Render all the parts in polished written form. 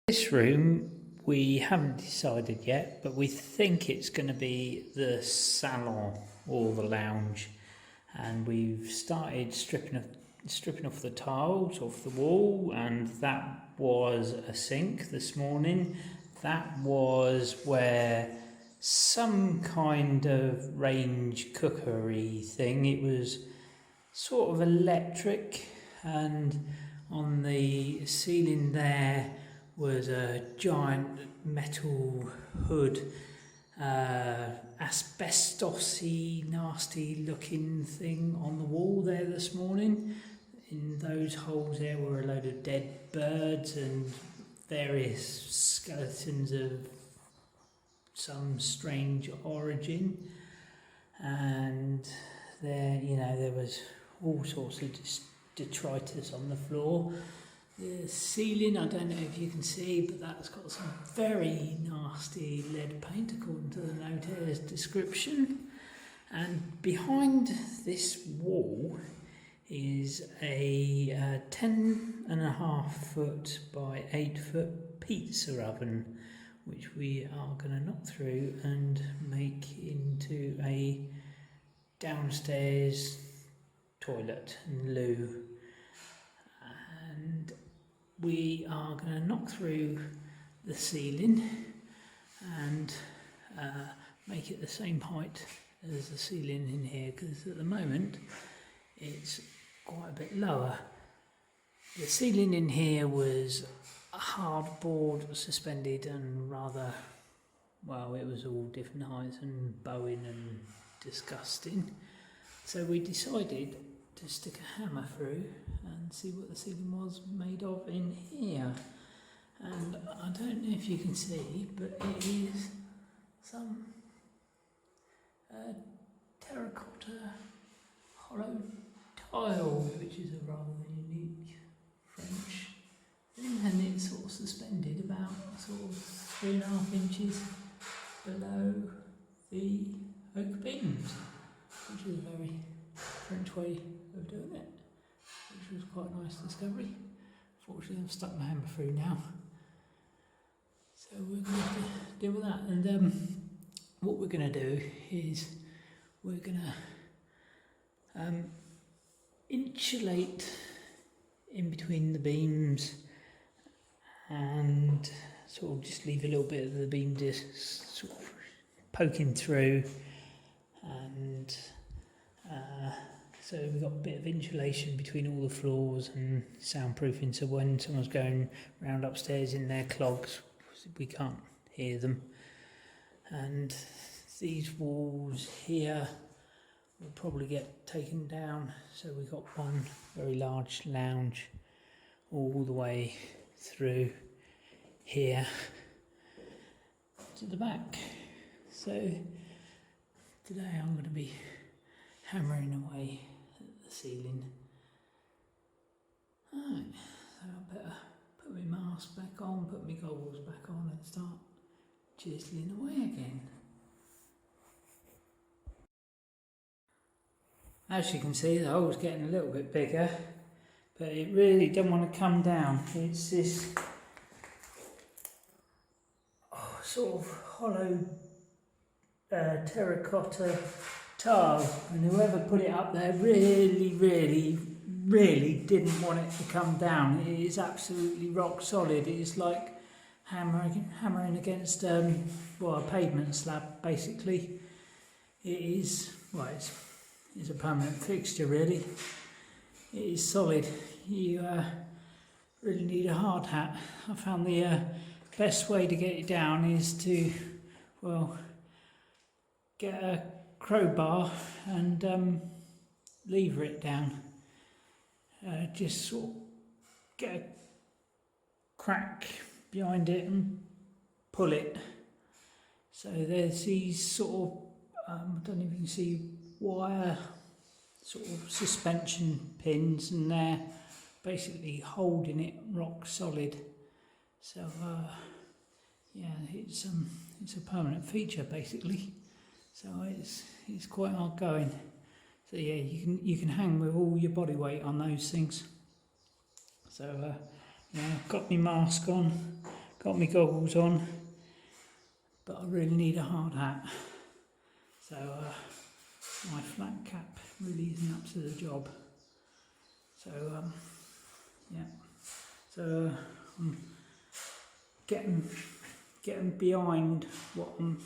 This room we haven't decided yet, but we think it's going to be the salon or the lounge, and we've started stripping off the tiles off the wall, and that was a sink this morning. That was where some kind of range cookery thing. It was sort of electric, and on the ceiling there was a giant metal hood, asbestos-y, nasty looking thing on the wall there this morning. In those holes there were a load of dead birds and various skeletons of some strange origin, and there was all sorts of detritus on the floor. The ceiling, I don't know if you can see, but that's got some very nasty lead paint according to the notary's description. And behind this wall is a 10.5 foot by 8 foot pizza oven, which we are going to knock through and make into a downstairs toilet and loo. And we are going to knock through the ceiling and make it the same height as the ceiling in here, because at the moment it's quite a bit lower. The ceiling in here was hardboard suspended and rather, well, it was all different heights and bowing and disgusting. So we decided to stick a hammer through and see what the ceiling was made of in here. And I don't know if you can see, but it is some terracotta hollow tile, which is a rather unique French thing, and it's sort of suspended about sort of 3.5 inches below the oak beams, which is a very French way of doing it, which was quite a nice discovery. Fortunately, I've stuck my hammer through now, so we're going to have to deal with that. And what we're going to do is we're going to insulate in between the beams and sort of just leave a little bit of the beam disc sort of poking through, and so we've got a bit of insulation between all the floors and soundproofing, so when someone's going round upstairs in their clogs, we can't hear them. And these walls here will probably get taken down, so we've got one very large lounge all the way through here to the back. So today I'm going to be hammering away at the ceiling. Right, so I better put my mask back on, put my goggles back on and start chiseling away again. As you can see, the hole's getting a little bit bigger, but it really doesn't want to come down. It's this sort of hollow terracotta tile, and whoever put it up there really didn't want it to come down. It is absolutely rock solid. It's like hammering against a pavement slab, basically. It is, well, it's a permanent fixture, really. It is solid. You really need a hard hat. I found the best way to get it down is to, well, get a crowbar and lever it down. Just sort of get a crack behind it and pull it. So there's these sort of, I don't know if you can see, wire sort of suspension pins, and they're basically holding it rock solid. So yeah, it's a permanent feature basically. So it's quite hard going. So yeah, you can hang with all your body weight on those things. So yeah, I've got my mask on, got my goggles on, but I really need a hard hat. So my flat cap really isn't up to the job. So yeah, so I'm getting behind what I'm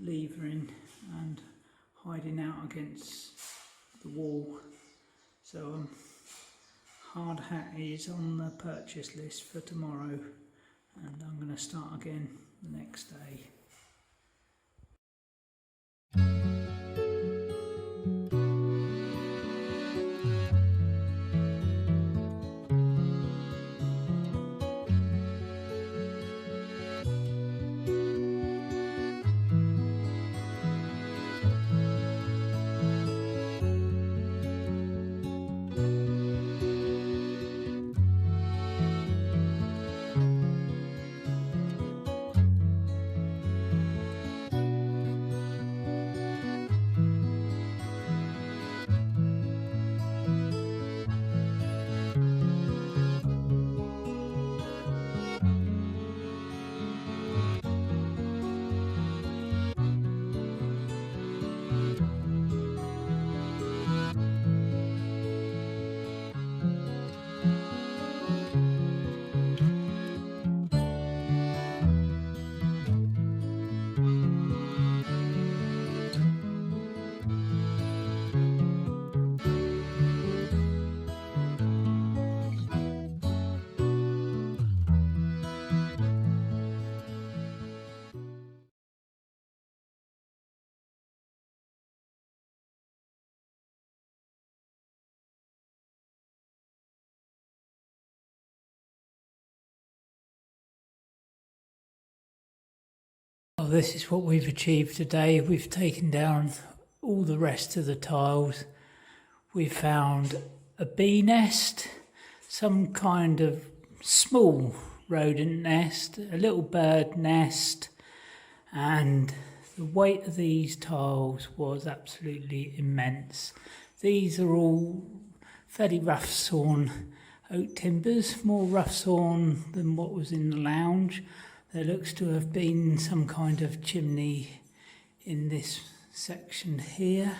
levering and hiding out against the wall. So hard hat is on the purchase list for tomorrow, and I'm going to start again the next day. Well, this is what we've achieved today. We've taken down all the rest of the tiles. We found a bee nest, some kind of small rodent nest, a little bird nest, and the weight of these tiles was absolutely immense. These are all fairly rough sawn oak timbers, more rough sawn than what was in the lounge. There looks to have been some kind of chimney in this section here,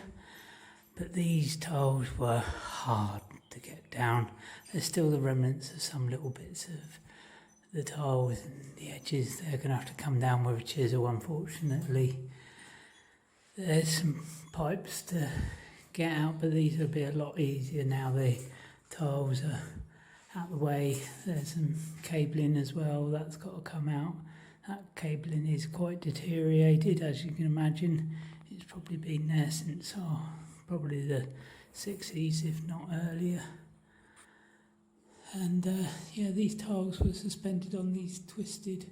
but these tiles were hard to get down. There's still the remnants of some little bits of the tiles and the edges. They're going to have to come down with a chisel, unfortunately. There's some pipes to get out, but these will be a lot easier now the tiles are out the way. There's some cabling as well, that's got to come out. That cabling is quite deteriorated, as you can imagine. It's probably been there since probably the 60s, if not earlier. And yeah, these tiles were suspended on these twisted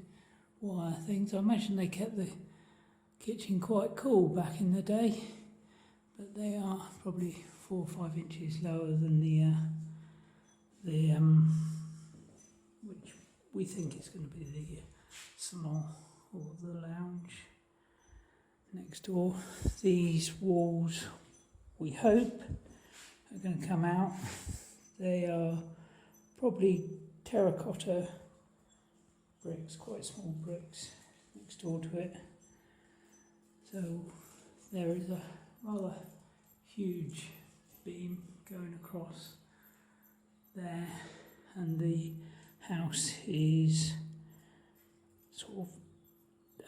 wire things. I imagine they kept the kitchen quite cool back in the day, but they are probably 4 or 5 inches lower than which we think is going to be the salon or the lounge next door. These walls, we hope, are going to come out. They are probably terracotta bricks, quite small bricks next door to it. So there is a rather huge beam going across there, and the house is sort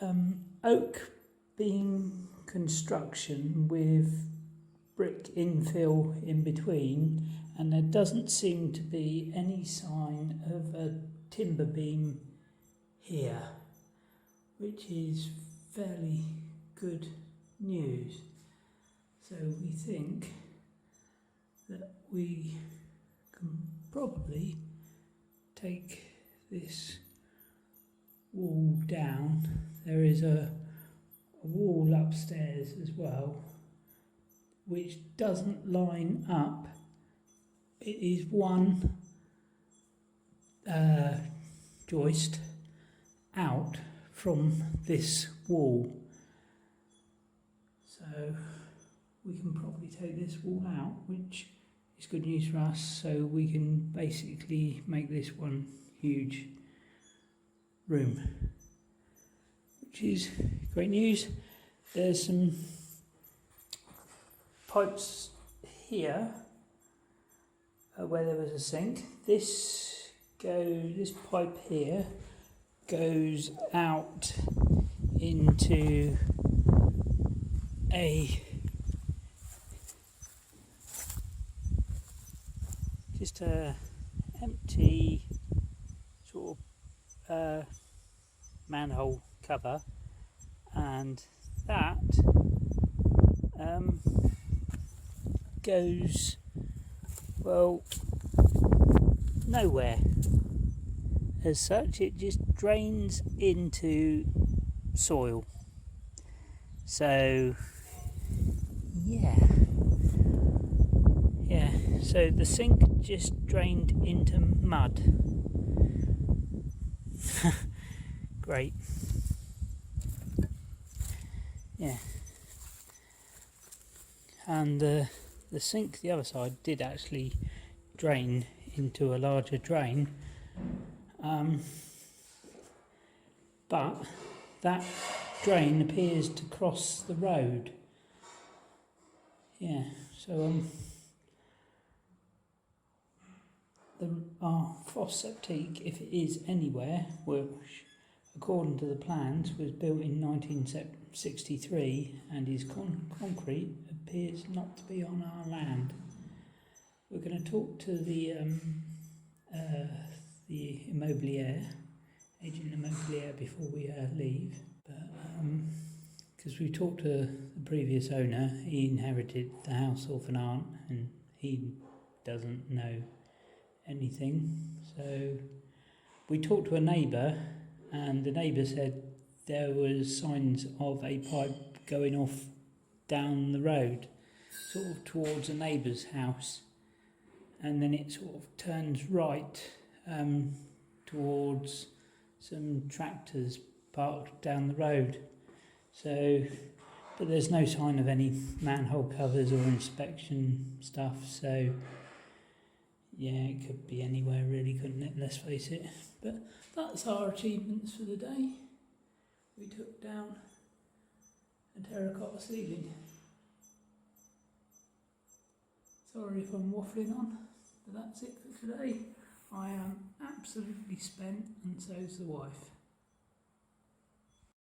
of oak beam construction with brick infill in between, and there doesn't seem to be any sign of a timber beam here, which is fairly good news. So we think that we can probably take this wall down. There is a wall upstairs as well, which doesn't line up. It is one joist out from this wall. So we can probably take this wall out, which is good news for us, so we can basically make this one huge. room, which is great news. There's some pipes here where there was a sink. This pipe here goes out into just a empty sort of manhole cover, and that goes, well, nowhere as such. It just drains into soil. So yeah, so the sink just drained into mud. Great. Yeah, and the sink the other side did actually drain into a larger drain, but that drain appears to cross the road. Yeah, so our Frost Septic, if it is anywhere, which according to the plans was built in 1963 and is concrete, appears not to be on our land. We're going to talk to the immobilier, agent immobilier, before we leave, but because we talked to the previous owner, he inherited the house off an aunt and he doesn't know anything. So we talked to a neighbour, and the neighbour said there was signs of a pipe going off down the road, sort of towards a neighbour's house, and then it sort of turns right towards some tractors parked down the road. So, but there's no sign of any manhole covers or inspection stuff, so yeah, it could be anywhere really, couldn't it? Let's face it. But that's our achievements for the day. We took down a terracotta ceiling. Sorry if I'm waffling on, but that's it for today. I am absolutely spent, and so's the wife.